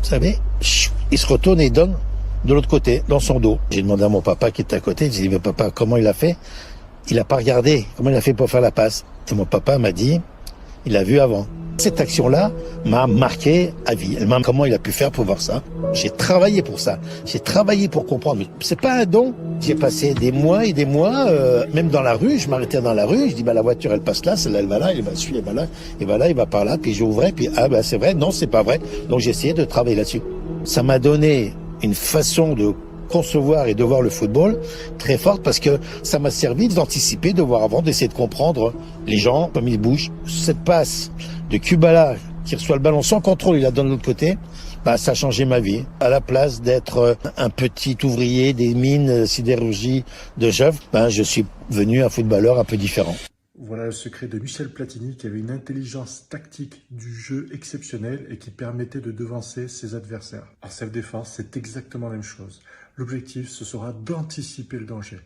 Vous savez, il se retourne et il donne de l'autre côté, dans son dos. J'ai demandé à mon papa qui était à côté, j'ai dit, mais papa, comment il a fait? Il a pas regardé, comment il a fait pour faire la passe? Et mon papa m'a dit, il a vu avant. Cette action-là m'a marqué à vie. Comment il a pu faire pour voir ça? J'ai travaillé pour ça. J'ai travaillé pour comprendre. Mais c'est pas un don. J'ai passé des mois et des mois, même dans la rue, je m'arrêtais dans la rue, je dis, bah, la voiture, elle passe là, celle-là, elle va là, elle va suivre, elle va là, et va là, il va par là, puis j'ouvrais, puis, ah, bah, c'est vrai, non, c'est pas vrai. Donc, j'ai essayé de travailler là-dessus. Ça m'a donné une façon de concevoir et de voir le football très forte parce que ça m'a servi d'anticiper, de voir avant, d'essayer de comprendre les gens, comme ils bougent. Cette passe de Kubala qui reçoit le ballon sans contrôle, il la donne de l'autre côté, bah, ça a changé ma vie. À la place d'être un petit ouvrier des mines sidérurgie de Jeuve, bah, je suis devenu un footballeur un peu différent. Voilà le secret de Michel Platini qui avait une intelligence tactique du jeu exceptionnelle et qui permettait de devancer ses adversaires. En self-défense, c'est exactement la même chose. L'objectif, ce sera d'anticiper le danger.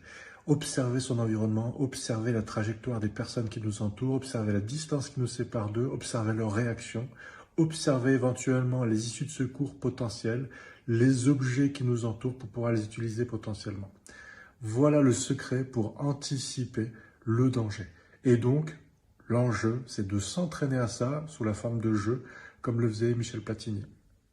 Observer son environnement, observer la trajectoire des personnes qui nous entourent, observer la distance qui nous sépare d'eux, observer leurs réactions, observer éventuellement les issues de secours potentielles, les objets qui nous entourent pour pouvoir les utiliser potentiellement. Voilà le secret pour anticiper le danger. Et donc, l'enjeu, c'est de s'entraîner à ça sous la forme de jeu, comme le faisait Michel Platini.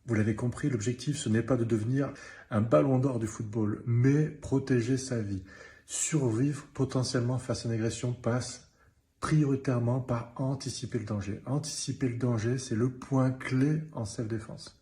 Vous l'avez compris, l'objectif, ce n'est pas de devenir un ballon d'or du football, mais protéger sa vie. Survivre potentiellement face à une agression passe prioritairement par anticiper le danger. Anticiper le danger, c'est le point clé en self-défense.